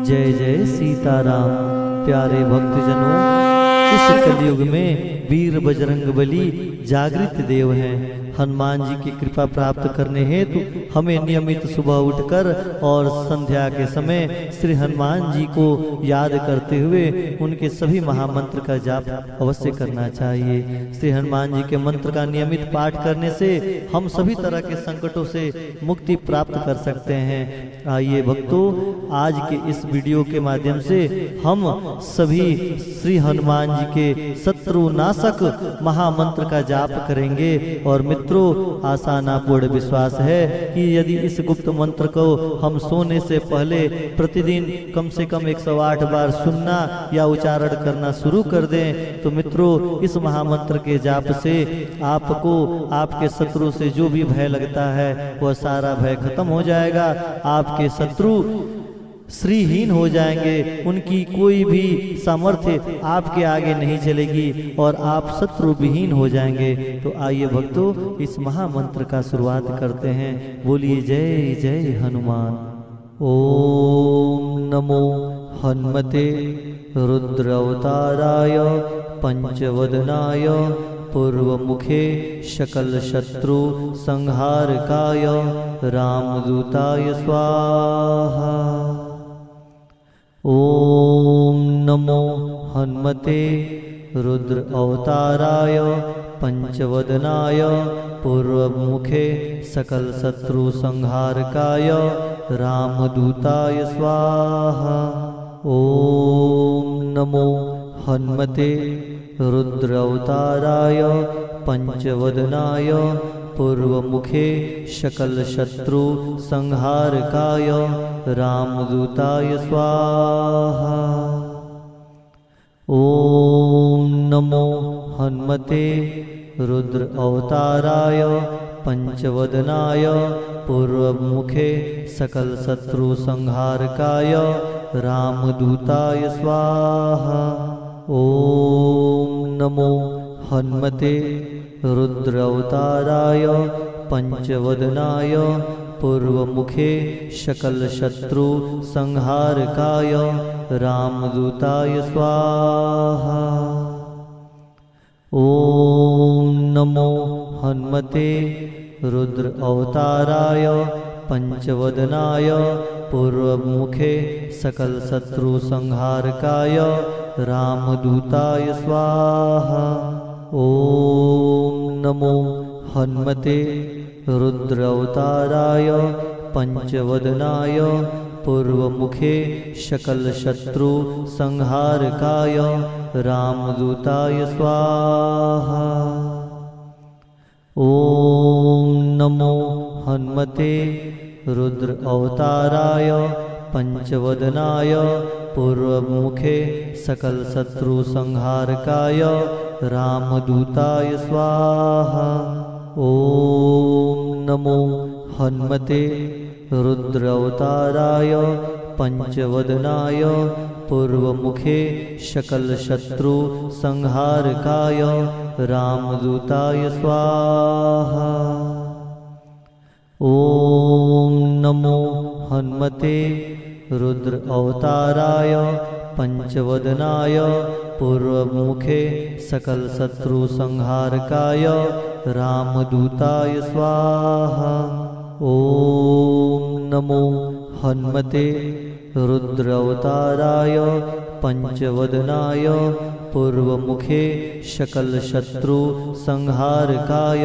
जय जय सीताराम। प्यारे भक्तजनों, इस कलयुग में वीर बजरंगबली जागृत देव हैं। हनुमान जी की कृपा प्राप्त करने हेतु हमें नियमित सुबह उठकर और संध्या के समय श्री हनुमान जी को याद करते हुए उनके सभी महामंत्र का जाप अवश्य करना चाहिए। श्री हनुमान जी के मंत्र का नियमित पाठ करने से हम सभी तरह के संकटों से मुक्ति प्राप्त कर सकते हैं। आइए भक्तों, आज के इस वीडियो के माध्यम से हम सभी श्री हनुमान जी के शत्रुनाशक महामंत्र का जाप करेंगे। और मित्रों, आसानापूर्ण विश्वास है कि यदि इस गुप्त मंत्र को हम सोने से पहले प्रतिदिन कम से कम 108 बार सुनना या उच्चारण करना शुरू कर दें तो मित्रों, इस महामंत्र के जाप से आपको आपके शत्रु से जो भी भय लगता है वह सारा भय खत्म हो जाएगा। आपके शत्रु श्रीहीन हो जाएंगे, उनकी कोई भी सामर्थ्य आपके आगे नहीं चलेगी और आप शत्रु विहीन हो जाएंगे। तो आइए भक्तों, इस महामंत्र का शुरुआत करते हैं। बोलिए जय जय हनुमान। ओम नमो हनुमते रुद्रावताराय पंचवदनाय पूर्वमुखे शकल शत्रु संहारकाय रामदूताय स्वाहा। ओम नमो हनुमते रुद्र अवताराय पंचवदनाय पूर्वमुखे सकल शत्रु संहारकाय रामदूताय स्वाहा। ओम नमो हनुमते रुद्र अवताराय पंचवदनाय पूर्वमुखे शकल शत्रु संहारकाय रामदूताय स्वाहा। ओम नमो हनुमते रुद्र अवताराय पंचवदनाय पूर्वमुखे सकल शत्रु संहारकाय रामदूताय स्वाहा। ओम नमो हनुमते रुद्र अवताराय पंचवदनाय पूर्वमुखे सकल शत्रु संहारकाय रामदूताय स्वाहा। ओम नमो हनुमते रुद्र अवताराय पंचवदनाय पूर्वमुखे सकल शत्रु संहारकाय रामदूताय स्वाहा। ओम नमो हनुमते रुद्र अवताराय पंचवदनाय पूर्वमुखे सकल शत्रु संहारकाय रामदूताय स्वाहा। ओम नमो हनुमते रुद्र अवताराय पंचवदनाय पूर्वमुखे सकल शत्रु संहारकाय रामदूताय स्वाहा। ओम नमो हनुमते रुद्र अवताराय पंचवदनाय पूर्वमुखे सकल शत्रु संहारकाय रामदूताय स्वाहा। ओम नमो हनुमते रुद्र अवताराय पंचवदनाय पूर्वमुखे सकल शत्रु संहारकाय रामदूताय स्वाहा। ओम नमो हनुमते रुद्र अवताराय पंचवदनाय पूर्वमुखे सकल शत्रु संहारकाय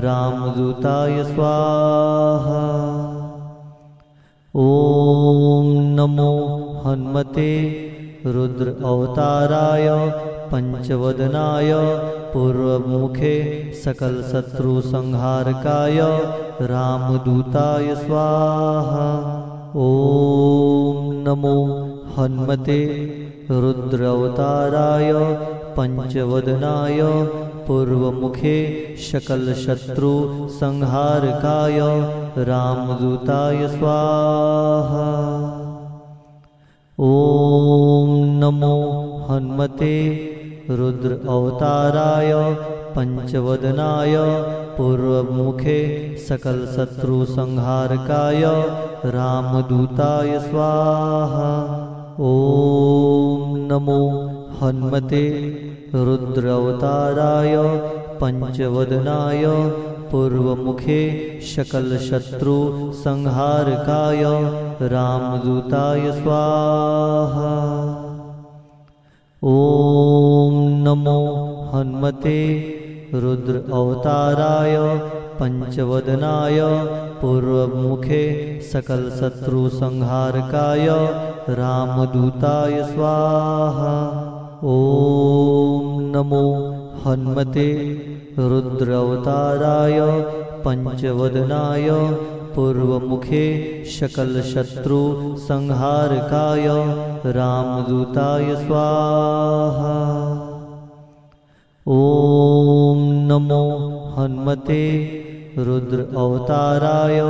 रामदूताय स्वाहा। ओम नमो हनुमते रुद्र अवताराय पंचवदनाय पूर्वमुखे सकल शत्रु संहारकाय रामदूताय स्वाहा। ओम नमो हनुमते रुद्र अवताराय पंचवदनाय पूर्वमुखे सकल शत्रु संहारकाय रामदूताय स्वाहा। ओम नमो हनुमते रुद्र अवताराय पंचवदनाय पूर्वमुखे सकल शत्रु संहारकाय रामदूताय स्वाहा। ओम नमो हनुमते रुद्र अवताराय पंचवदनाय पूर्वमुखे सकल शत्रु संहारकाय रामदूताय स्वाहा। ओम नमो हनुमते रुद्र अवताराय पंचवदनाय पूर्वमुखे सकल शत्रु संहारकाय रामदूताय स्वाहा। ओम नमो हनुमते रुद्र अवताराय पंचवदनाय पूर्वमुखे सकल शत्रु संहारकाय रामदूताय स्वाहा। ओम नमो हनुमते रुद्र अवताराय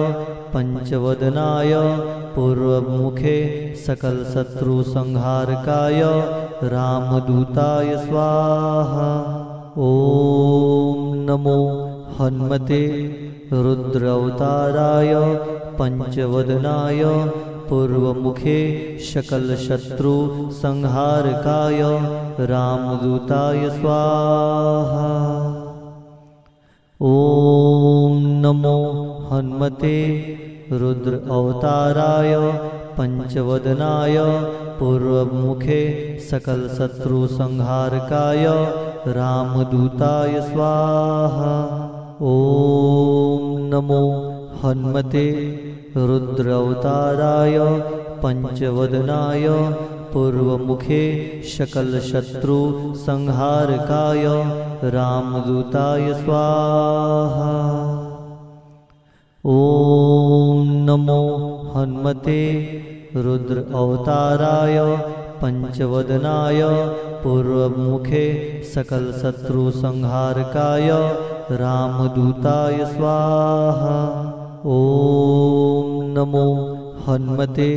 पंचवदनाय पूर्वमुखे सकल शत्रु संहारकाय रामदूताय स्वाहा। ओम नमो हनुमते रुद्र अवताराय पंचवदनाय पूर्वमुखे सकल शत्रु संहारकाय रामदूताय स्वाहा। ओम नमो हनुमते रुद्र अवताराय पंचवदनाय पूर्वमुखे सकल शत्रु संहारकाय रामदूताय स्वाहा। ओम नमो हनुमते रुद्र अवताराय पंचवदनाय पूर्वमुखे सकल शत्रु संहारकाय रामदूताय स्वाहा। ओम नमो हनुमते रुद्र अवताराय पंचवदनाय पूर्वमुखे सकल शत्रु संहारकाय रामदूताय स्वाहा। ओम नमो हनुमते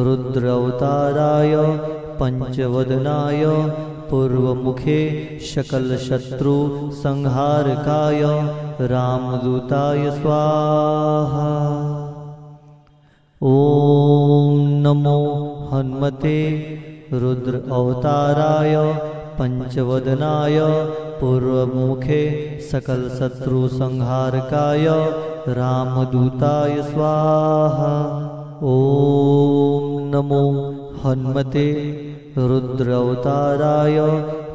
रुद्र अवताराय पंचवदनाय पूर्वमुखे सकल शत्रु संहारकाय रामदूताय स्वाहा। ओम नमो हनुमते रुद्र अवताराय पंचवदनाय पूर्वमुखे सकल शत्रु संहारकाय रामदूताय स्वाहा। ओम नमो हनुमते रुद्र अवताराय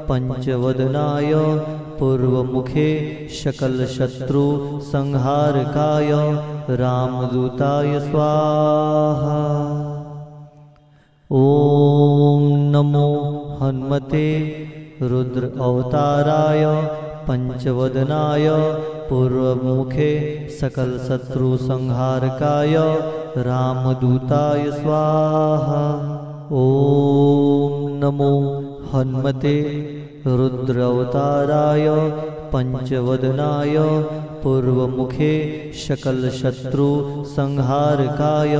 पंचवदनाय पूर्वमुखे सकल शत्रु संहारकाय रामदूताय स्वाहा। ओम नमो हनुमते रुद्र अवताराय पंचवदनाय पूर्वमुखे सकल शत्रु संहारकाय रामदूताय स्वाहा। ओम नमो हनुमते रुद्र अवताराय पंचवदनाय पूर्वमुखे सकल शत्रु संहारकाय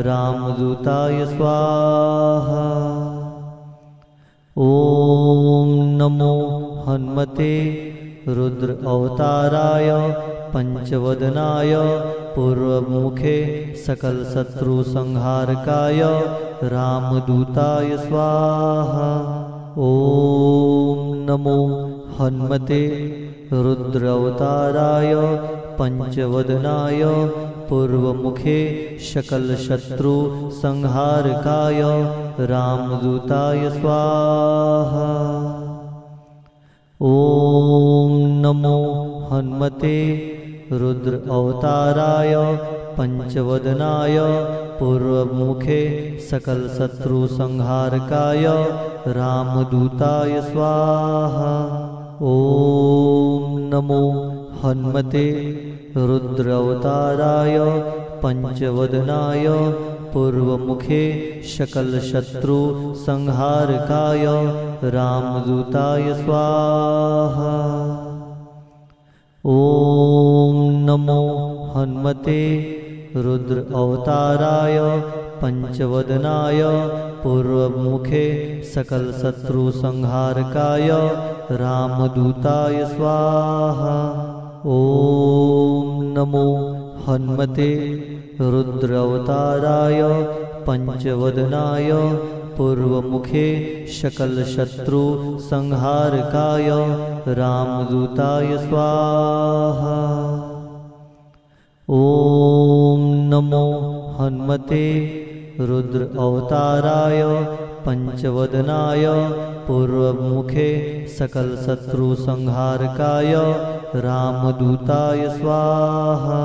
रामदूताय स्वाहा। ओम नमो हनुमते रुद्र अवताराय पंचवदनाय पूर्वमुखे सकल शत्रु संहारकाय रामदूताय स्वाहा। ओम नमो हनुमते रुद्र अवताराय पंचवदनाय पूर्वमुखे सकल शत्रु संहारकाय रामदूताय स्वाहा। ओम नमो हनुमते रुद्र अवताराय पंचवदनाय पूर्वमुखे सकल शत्रु संहारकाय रामदूताय स्वाहा। ओम नमो हनुमते रुद्र अवताराय पंचवदनाय पूर्वमुखे सकल शत्रु संहारकाय रामदूताय स्वाहा। ओम नमो हनुमते रुद्र अवताराय पंचवदनाय पूर्वमुखे सकल शत्रु संहारकाय रामदूताय स्वाहा। ॐ नमो हनुमते रुद्रावताराय पंचवदनाय पूर्वमुखे सकलशत्रु संहारकाय रामदूताय स्वाहा। ॐ नमो हनुमते रुद्र अवताराय पंचवदनाय पूर्वमुखे सकल शत्रु संहारकाय रामदूताय स्वाहा।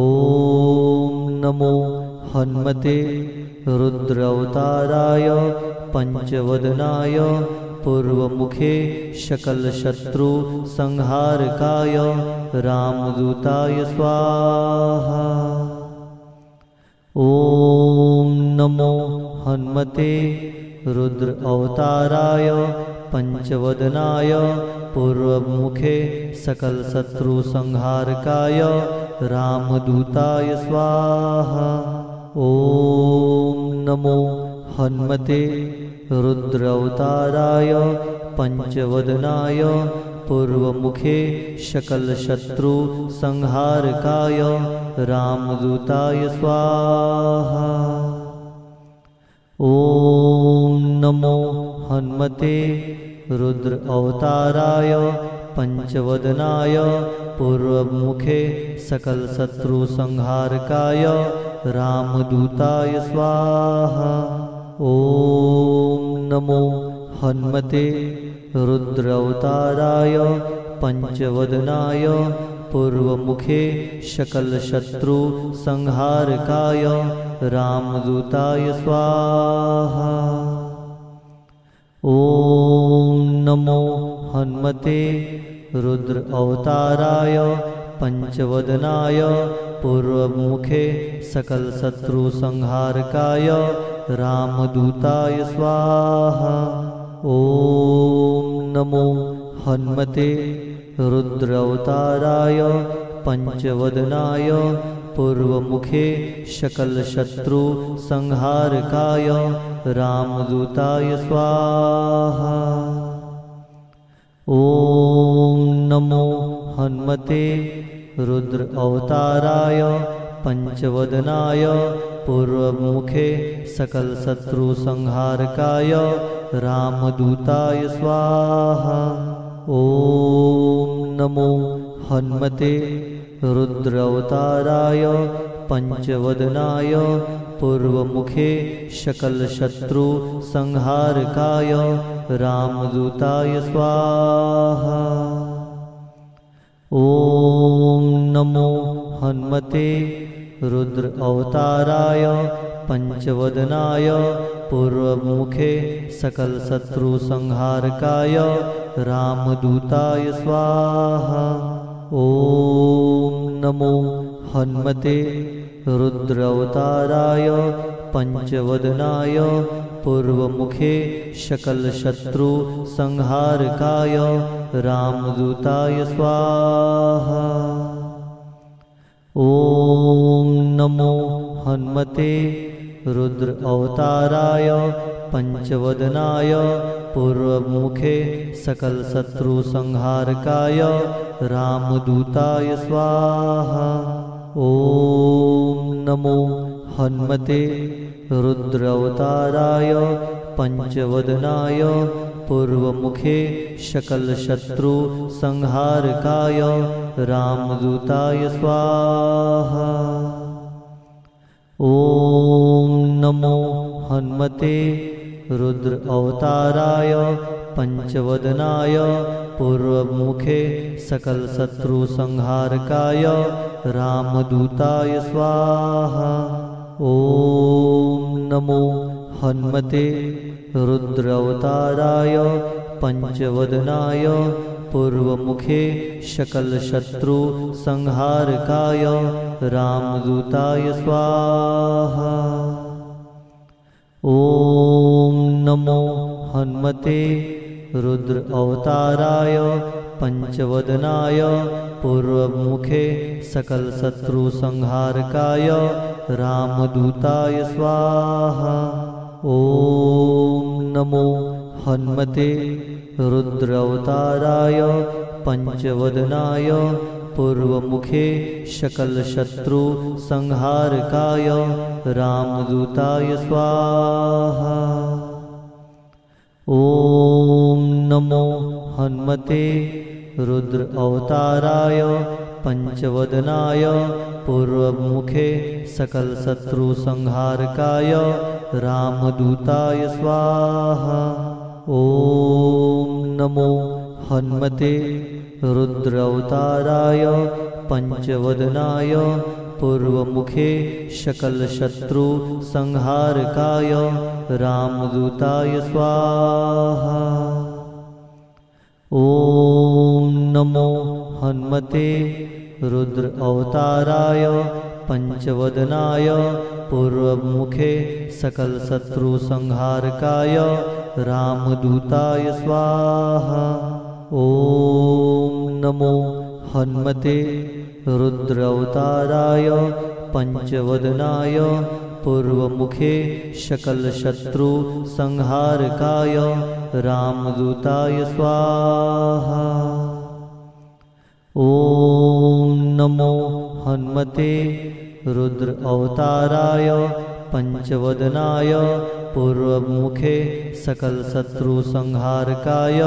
ॐ नमो हनुमते रुद्र अवताराय पंचवदनाय पूर्वमुखे सकल शत्रु संहारकाय रामदूताय स्वाहा। ॐ नमो हनुमते रुद्र अवताराय पंचवदनाय पूर्वमुखे सकल शत्रु संहारकाय रामदूताय स्वाहा। ॐ नमो हनुमते रुद्र अवताराय पंचवदनाय पूर्वमुखे सकल शत्रु संहारकाय रामदूताय स्वाहा। ॐ नमो हनुमते रुद्र अवताराय पंचवदनाय पूर्वमुखे सकल शत्रु संहारकाय रामदूताय स्वाहा। ॐ नमो हनुमते रुद्र अवताराय पंचवदनाय पूर्वमुखे सकल शत्रु संहारकाय रामदूताय स्वाहा। ॐ नमो हनुमते रुद्र अवताराय पंचवदनाय पूर्वमुखे सकल शत्रु संहारकाय रामदूताय स्वाहा। ॐ नमो हनुमते रुद्र अवताराय पंचवदनाय पूर्वमुखे सकल शत्रु संहारकाय रामदूताय स्वाहा। ॐ नमो हनुमते रुद्र अवताराय पंचवदनाय पूर्वमुखे सकल शत्रु संहारकाय रामदूताय स्वाहा। ॐ नमो हनुमते रुद्र अवताराय पंचवदनाय पूर्वमुखे सकल शत्रु संहारकाय रामदूताय स्वाहा। ॐ नमो हनुमते रुद्र अवताराय पंचवदनाय पूर्वमुखे सकल शत्रु संहारकाय रामदूताय स्वाहा। ॐ नमो हनुमते रुद्र अवताराय पंचवदनाय पूर्वमुखे सकल शत्रु संहारकाय रामदूताय स्वाहा। ॐ नमो हनुमते रुद्र अवताराय पंचवदनाय पूर्वमुखे सकल शत्रु संहारकाय रामदूताय स्वाहा। ॐ नमो हनुमते रुद्र अवताराय पंचवदनाय पूर्वमुखे सकल शत्रु संहारकाय रामदूताय स्वाहा। ॐ नमो हनुमते रुद्र अवताराय पंचवदनाय पूर्वमुखे सकल शत्रु संहारकाय रामदूताय स्वाहा। ॐ नमो हनुमते रुद्र अवताराय पंचवदनाय पूर्वमुखे सकल शत्रु संहारकाय रामदूताय स्वाहा। ॐ नमो हनुमते रुद्र अवताराय पंचवदनाय पूर्वमुखे सकल शत्रु संहारकाय रामदूताय स्वाहा। ॐ नमो हनुमते रुद्र अवताराय पंचवदनाय पूर्वमुखे सकलशत्रु संहारकाय रामदूताय स्वाहा। ॐ नमो हनुमते रुद्र अवताराय पंचवदनाय पूर्वमुखे सकल शत्रु संहारकाय रामदूताय स्वाहा। ॐ नमो हनुमते रुद्र अवताराय पंचवदनाय पूर्वमुखे सकल शत्रु संहारकाय रामदूताय स्वाहा। ॐ नमो हनुमते रुद्र अवताराय पंचवदनाय पूर्वमुखे सकल शत्रु संहारकाय रामदूताय स्वाहा। ॐ नमो हनुमते रुद्र अवताराय पंचवदनाय पूर्वमुखे सकल शत्रु संहारकाय रामदूताय स्वाहा। ॐ नमो हनुमते रुद्र अवताराय पंचवदनाय पूर्वमुखे सकल शत्रु संहारकाय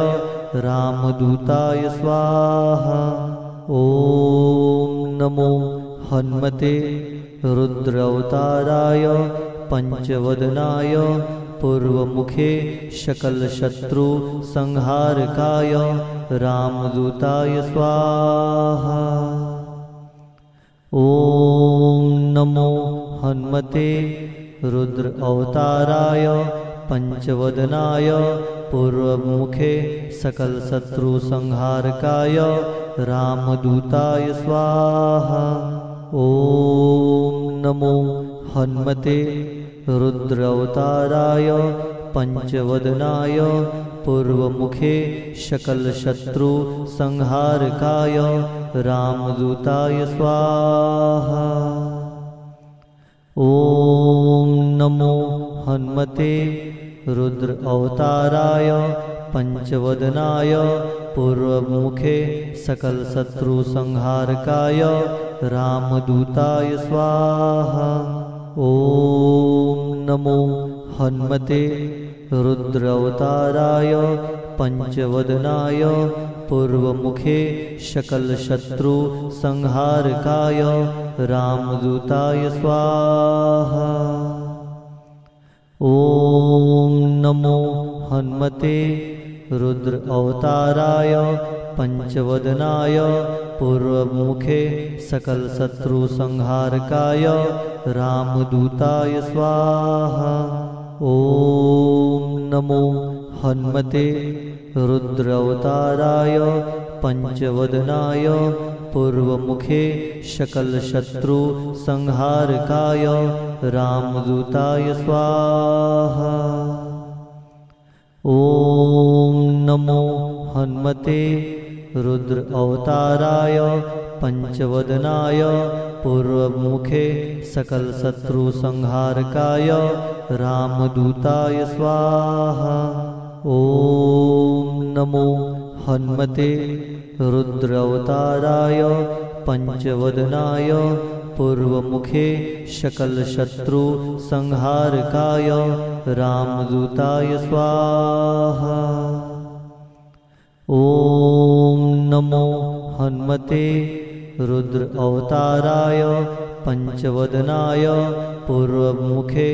रामदूताय स्वाहा। ॐ नमो हनुमते रुद्र अवताराय पंचवदनाय पूर्वमुखे सकल शत्रु संहारकाय रामदूताय स्वाहा। ॐ नमो हनुमते रुद्र अवताराय पंचवदनाय पूर्वमुखे सकल शत्रु संहारकाय रामदूताय स्वाहा। ॐ नमो हनुमते रुद्र अवताराय पंचवदनाय पूर्वमुखे सकल शत्रु संहारकाय रामदूताय स्वाहा। ॐ नमो हनुमते रुद्र अवताराय पंचवदनाय पूर्वमुखे सकल शत्रु संहारकाय रामदूताय स्वाहा। ॐ नमो हनुमते रुद्र अवताराय पंचवदनाय पूर्वमुखे सकल शत्रु संहारकाय रामदूताय स्वाहा। ॐ नमो हनुमते रुद्र अवताराय पंचवदनाय पूर्वमुखे सकल शत्रु संहारकाय रामदूताय स्वाहा। ॐ नमो हनुमते रुद्र अवताराय पंचवदनाय पूर्वमुखे सकल शत्रु संहारकाय रामदूताय स्वाहा। ॐ नमो हनुमते रुद्र अवताराय पंचवदनाय पूर्वमुखे सकल शत्रु संहारकाय रामदूताय स्वाहा। ॐ नमो हनुमते रुद्र अवताराय पंचवदनाय पूर्वमुखे सकल शत्रु संहारकाय रामदूताय स्वाहा। ॐ नमो हनुमते रुद्र अवताराय पंचवदनाय पूर्वमुखे सकल शत्रु संहारकाय रामदूताय स्वाहा। ॐ नमो हनुमते रुद्र अवताराय पंचवदनाय पूर्वमुखे सकल शत्रु संहारकाय रामदूताय स्वाहा। ॐ नमो हनुमते रुद्र अवताराय पंचवदनाय पूर्वमुखे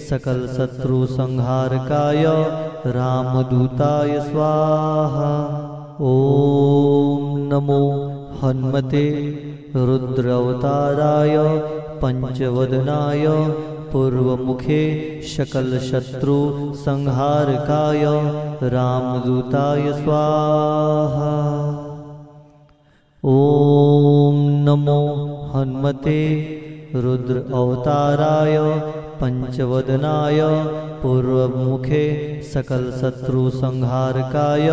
सकल शत्रु संहारकाय रामदूताय स्वाहा। ॐ नमो हनुमते रुद्र अवताराय पंचवदनाय पूर्वमुखे सकल शत्रु संहारकाय रामदूताय स्वाहा। ॐ नमो हनुमते रुद्र अवताराय पंचवदनाय ॐ नमो हनुमते रुद्र अवताराय पंचवदनाय पूर्वमुखे सकल शत्रु संहारकाय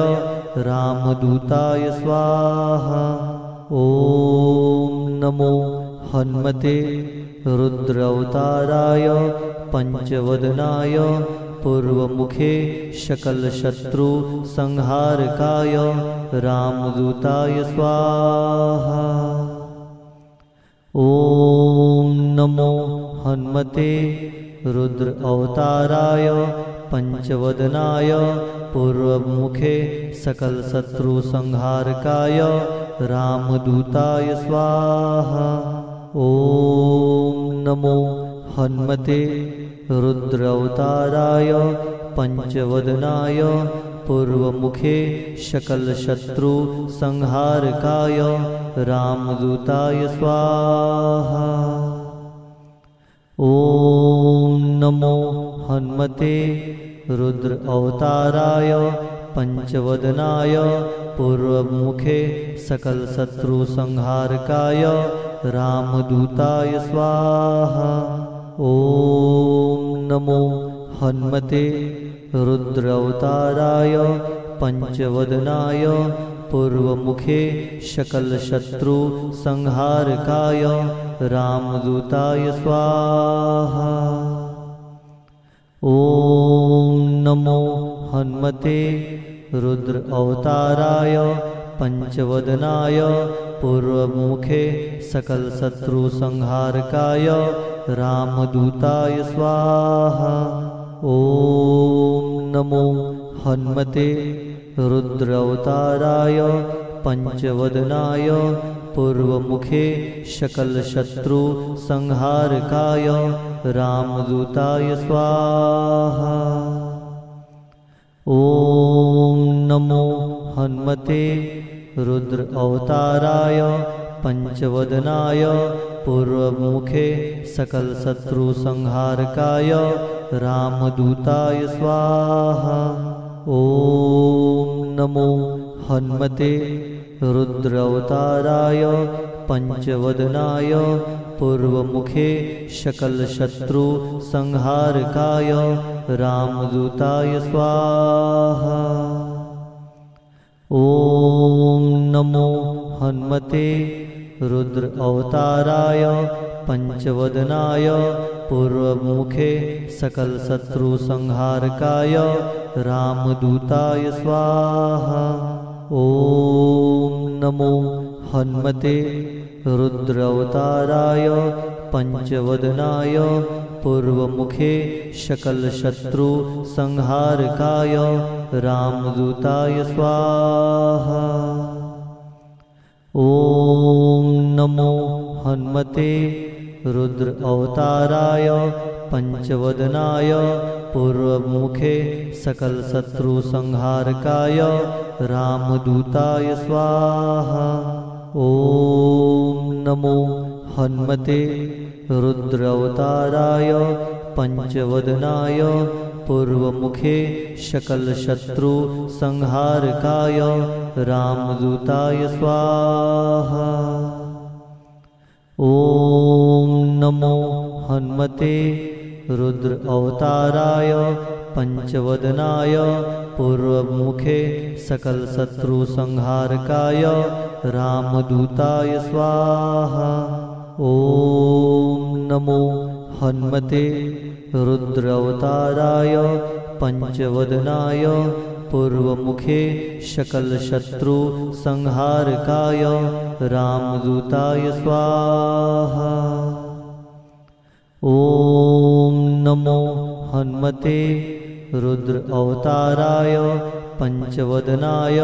रामदूताय स्वाहा। ॐ नमो हनुमते रुद्र अवताराय पंचवदनाय पूर्वमुखे सकल शत्रु संहारकाय रामदूताय स्वाहा। ॐ नमो हनुमते रुद्र अवताराय पंचवदनाय पूर्वमुखे सकल शत्रु संहारकाय रामदूताय स्वाहा। ॐ नमो हनुमते रुद्र अवताराय पंचवदनाय पूर्वमुखे सकल शत्रु संहारकाय रामदूताय स्वाहा। ॐ नमो हनुमते रुद्र अवताराय पंचवदनाय पूर्वमुखे सकल शत्रु संहारकाय रामदूताय स्वाहा। ॐ नमो हनुमते रुद्र अवताराय पंचवदनाय पूर्वमुखे सकल शत्रु संहारकाय रामदूताय स्वाहा। ॐ नमो हनुमते रुद्र अवताराय पंचवदनाय पूर्वमुखे सकल शत्रु संहारकाय रामदूताय स्वाहा। ॐ नमो हनुमते रुद्र अवताराय पंचवदनाय पूर्वमुखे सकल शत्रु संहारकाय रामदूताय स्वाहा। ॐ नमो हनुमते रुद्र अवताराय पंचवदनाय पूर्वमुखे सकल शत्रु संहारकाय रामदूताय स्वाहा। ॐ नमो हनुमते रुद्र अवताराय पंचवदनाय पूर्वमुखे सकल शत्रु संहारकाय रामदूताय स्वाहा। ॐ नमो हनुमते रुद्र अवताराय पंचवदनाय पूर्वमुखे सकल शत्रु संहारकाय रामदूताय स्वाहा। ॐ नमो हनुमते रुद्र अवताराय पंचवदनाय पूर्वमुखे सकल शत्रु संहारकाय रामदूताय स्वाहा। ॐ नमो हनुमते रुद्र अवताराय पंचवदनाय पूर्वमुखे सकल शत्रु संहारकाय रामदूताय स्वाहा। ॐ नमो हनुमते रुद्र अवताराय पंचवदनाय पूर्वमुखे सकल शत्रु संहारकाय रामदूताय स्वाहा। ॐ नमो हनुमते रुद्र अवताराय पंचवदनाय पूर्वमुखे सकल शत्रु संहारकाय रामदूताय स्वाहा। ॐ नमो हनुमते रुद्र अवताराय पंचवदनाय पूर्वमुखे सकल शत्रु संहारकाय रामदूताय स्वाहा। ॐ नमो हनुमते रुद्र अवताराय पंचवदनाय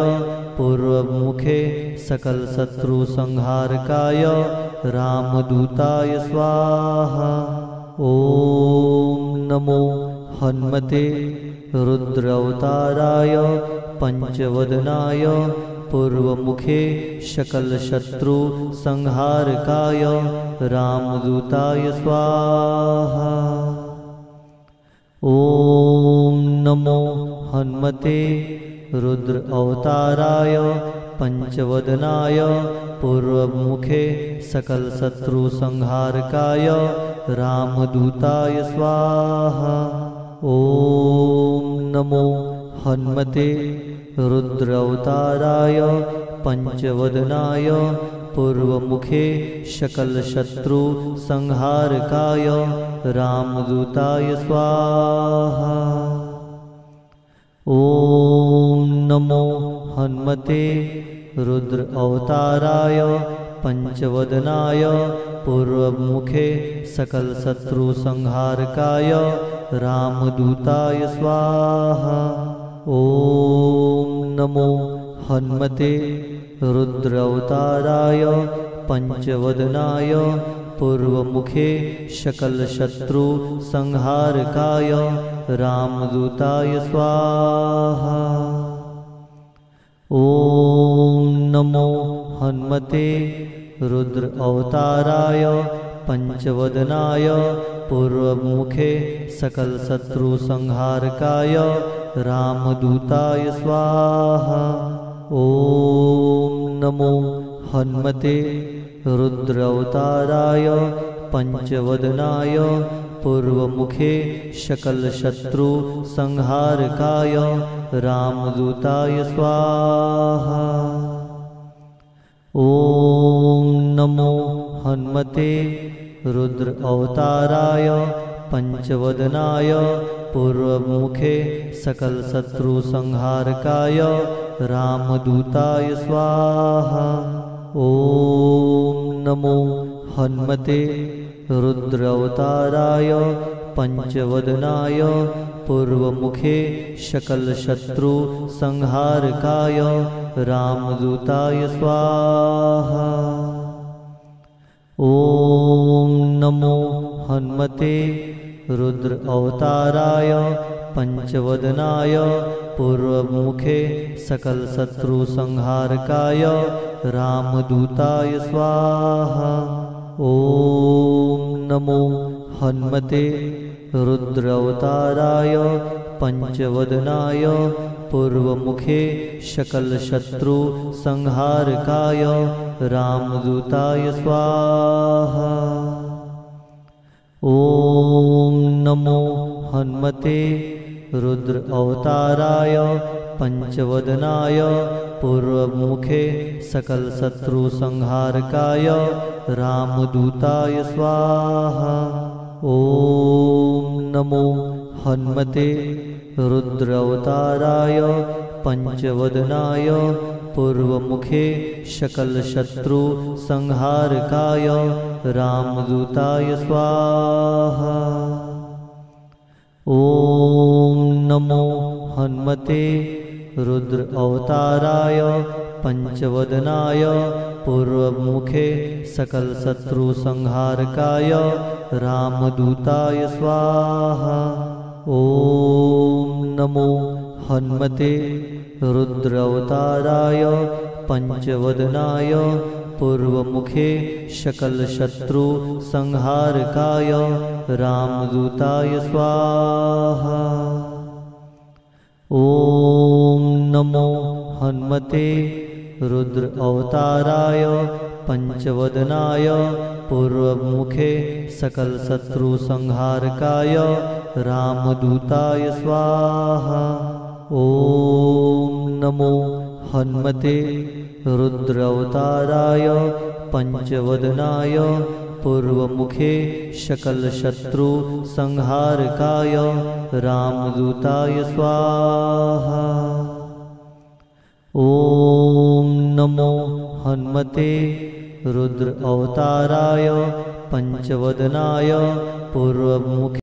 पूर्वमुखे सकल शत्रु संहारकाय रामदूताय स्वाहा। ॐ नमो हनुमते रुद्र अवताराय पंचवदनाय पूर्वमुखे सकल शत्रु संहारकाय रामदूताय स्वाहा। ॐ नमो हनुमते रुद्र अवताराय पंचवदनाय पूर्वमुखे सकल शत्रु संहारकाय रामदूताय स्वाहा। ॐ नमो हनुमते रुद्र अवताराय पंचवदनाय पूर्वमुखे सकल शत्रु संहारकाय रामदूताय स्वाहा। ॐ नमो हनुमते रुद्र अवताराय पंचवदनाय पूर्वमुखे सकल शत्रु संहारकाय रामदूताय स्वाहा। ओम नमो हनुमते रुद्र अवताराय पंचवदनाय पूर्वमुखे सकल शत्रु संहारकाय रामदूताय स्वाहा। ओम नमो हनुमते रुद्र अवताराय पंचवदनाय पूर्वमुखे सकल शत्रु संहारकाय रामदूताय स्वाहा। ओम नमो हनुमते रुद्र अवताराय पंचवदनाय पूर्वमुखे सकल शत्रु संहारकाय रामदूताय स्वाहा। ओम नमो हनुमते रुद्र अवताराय पंचवदनाय पूर्वमुखे सकल शत्रु संहारकाय रामदूताय स्वाहा। ओम नमो हनुमते रुद्र अवताराय पंचवदनाय पूर्वमुखे सकल शत्रु संहारकाय रामदूताय स्वाहा। ओम नमो हनुमते रुद्र अवताराय पंचवदनाय पूर्वमुखे सकल शत्रु संहारकाय रामदूताय स्वाहा। ओम नमो हनुमते रुद्र अवताराय पंचवदनाय पूर्वमुखे सकल शत्रु संहारकाय रामदूताय स्वाहा। ओम नमो हनुमते रुद्र अवताराय पंचवदनाय पूर्वमुखे सकल शत्रु संहारकाय रामदूताय स्वाहा। ओम नमो हनुमते रुद्र अवताराय पंचवदनाय पूर्वमुखे सकल शत्रु संहारकाय रामदूताय स्वाहा। ओम नमो हनुमते रुद्र अवताराय पंचवदनाय पूर्वमुखे सकल शत्रु संहारकाय रामदूताय स्वाहा। ओम नमो हनुमते रुद्र अवताराय पंचवदनाय पूर्वमुखे सकल शत्रु संहारकाय रामदूताय स्वाहा। ओम नमो हनुमते रुद्र अवताराय पंचवदनाय पूर्वमुखे सकल शत्रु संहारकाय रामदूताय स्वाहा। ओम नमो हनुमते रुद्र अवताराय पंचवदनाय पूर्वमुखे सकल शत्रु संहारकाय रामदूताय स्वाहा। ओम नमो हनुमते रुद्र अवताराय पंचवदनाय पूर्वमुखे